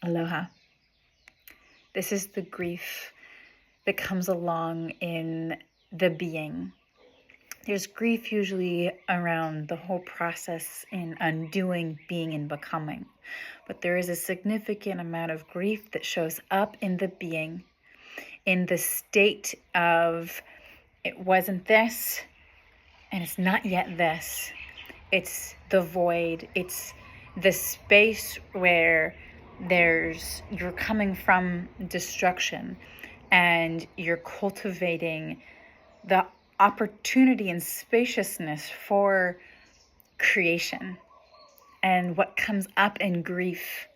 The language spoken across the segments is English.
Aloha. This is the grief that comes along in the being. There's grief usually around the whole process in undoing, being, and becoming. But there is a significant amount of grief that shows up in the being, in the state of it wasn't this, and it's not yet this. It's the void. It's the space where you're coming from destruction and you're cultivating the opportunity and spaciousness for creation, and what comes up in grief.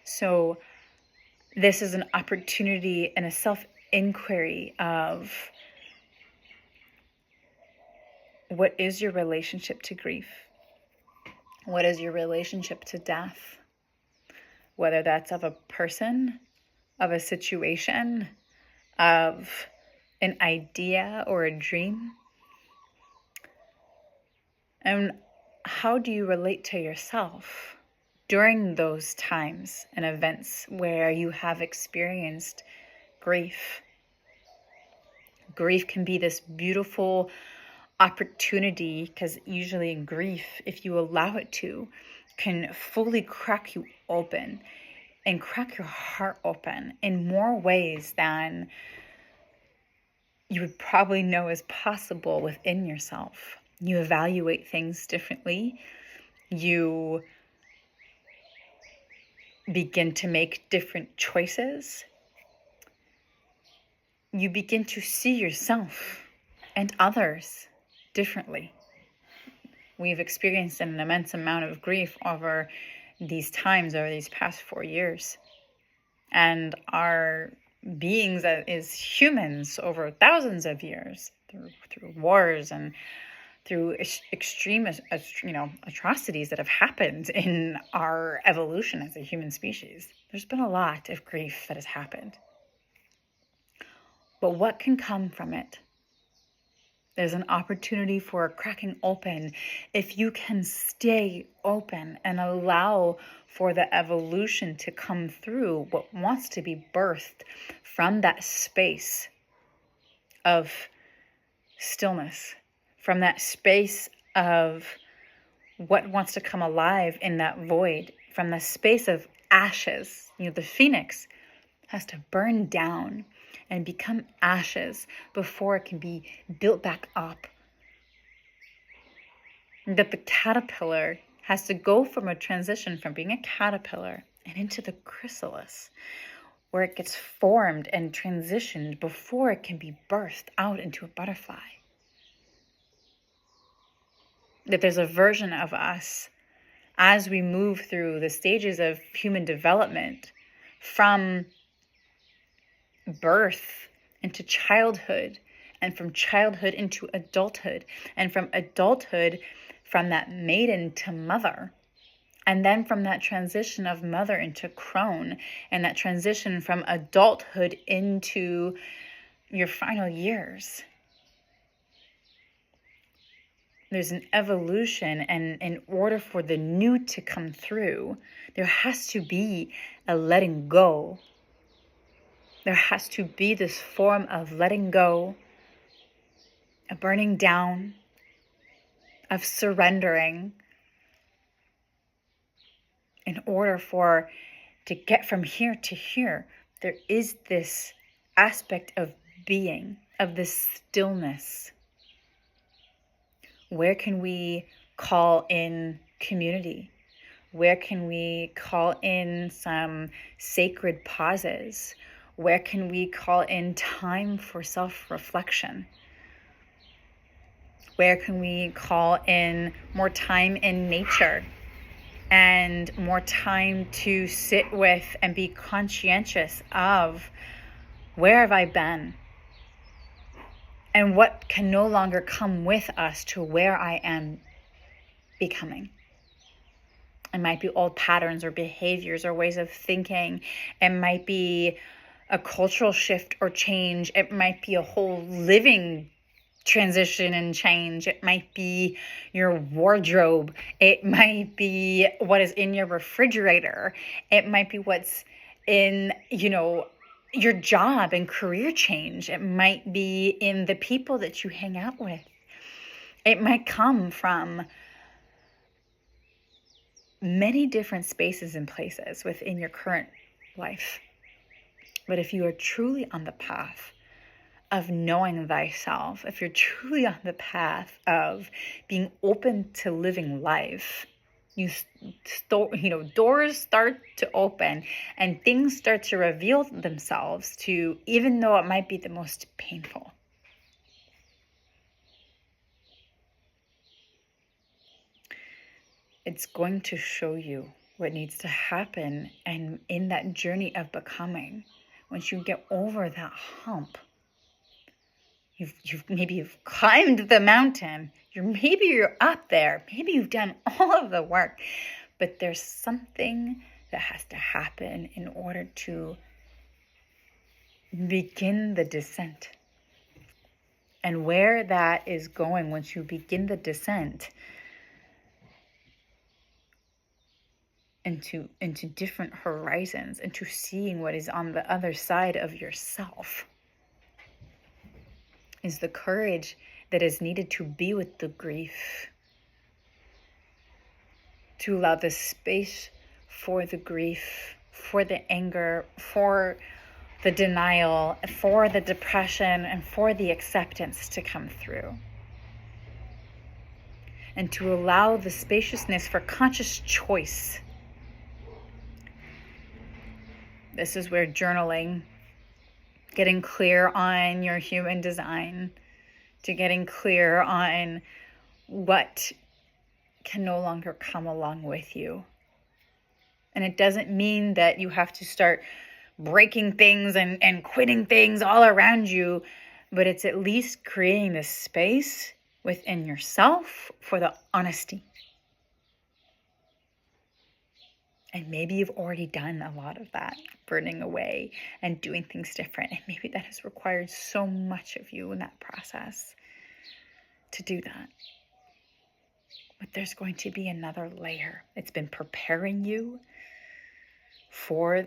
So this is an opportunity and a self-inquiry of what is your relationship to grief? What is your relationship to death? Whether that's of a person, of a situation, of an idea or a dream. And how do you relate to yourself during those times and events where you have experienced grief? Grief can be this beautiful opportunity, because usually grief, if you allow it to, can fully crack you open and crack your heart open in more ways than you would probably know is possible within yourself. You evaluate things differently. You begin to make different choices. You begin to see yourself and others differently. We've experienced an immense amount of grief over these times, over these past 4 years. And our beings as humans over thousands of years, through wars and through extreme, atrocities that have happened in our evolution as a human species. There's been a lot of grief that has happened. But what can come from it? There's an opportunity for a cracking open if you can stay open and allow for the evolution to come through what wants to be birthed from that space of stillness, from that space of what wants to come alive in that void, from the space of ashes. The phoenix has to burn down and become ashes before it can be built back up. That the caterpillar has to go from a transition from being a caterpillar and into the chrysalis, where it gets formed and transitioned before it can be birthed out into a butterfly. That there's a version of us as we move through the stages of human development, from birth into childhood, and from childhood into adulthood, and from adulthood, from that maiden to mother, and then from that transition of mother into crone, and that transition from adulthood into your final years. There's an evolution, and in order for the new to come through, there has to be a letting go. There has to be this form of letting go, a burning down, of surrendering, in order for to get from here to here. There is this aspect of being, of this stillness. Where can we call in community? Where can we call in some sacred pauses? Where can we call in time for self-reflection? Where can we call in more time in nature and more time to sit with and be conscientious of where have I been? And what can no longer come with us to where I am becoming? It might be old patterns or behaviors or ways of thinking. It might be a cultural shift or change. It might be a whole living transition and change. It might be your wardrobe. It might be what is in your refrigerator. It might be what's in, your job and career change. It might be in the people that you hang out with. It might come from many different spaces and places within your current life. But if you are truly on the path of knowing thyself, if you're truly on the path of being open to living life, doors start to open and things start to reveal themselves to you, even though it might be the most painful. It's going to show you what needs to happen, and in that journey of becoming, once you get over that hump, you've climbed the mountain, you're up there, maybe you've done all of the work, but there's something that has to happen in order to begin the descent. And where that is going, once you begin the descent into different horizons, into seeing what is on the other side of yourself, is the courage that is needed to be with the grief, to allow the space for the grief, for the anger, for the denial, for the depression, and for the acceptance to come through. And to allow the spaciousness for conscious choice. This is where journaling, getting clear on your human design, to getting clear on what can no longer come along with you. And it doesn't mean that you have to start breaking things and quitting things all around you, but it's at least creating this space within yourself for the honesty. And maybe you've already done a lot of that, burning away and doing things different. And maybe that has required so much of you in that process to do that. But there's going to be another layer. It's been preparing you for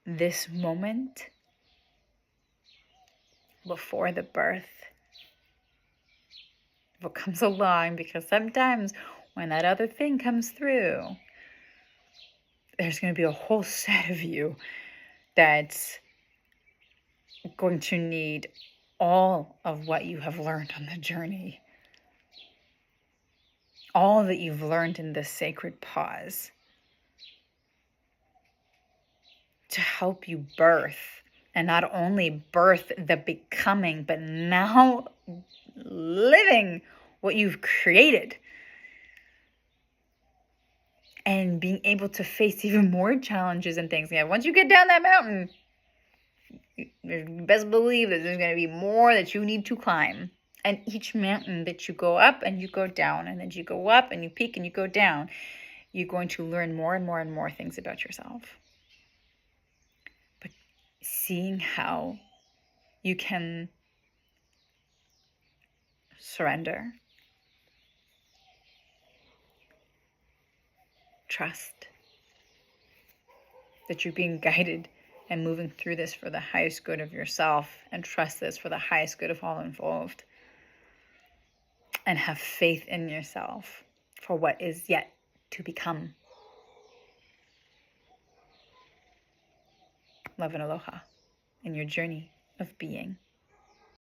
this moment before the birth. What comes along, because sometimes when that other thing comes through, there's going to be a whole set of you that's going to need all of what you have learned on the journey. All that you've learned in this sacred pause to help you birth. And not only birth the becoming, but now living what you've created. And being able to face even more challenges and things. Yeah, once you get down that mountain, you best believe that there's going to be more that you need to climb. And each mountain that you go up and you go down, and then you go up and you peak and you go down, you're going to learn more and more and more things about yourself. But seeing how you can surrender, trust that you're being guided and moving through this for the highest good of yourself, and trust this for the highest good of all involved. And have faith in yourself for what is yet to become. Love and aloha in your journey of being.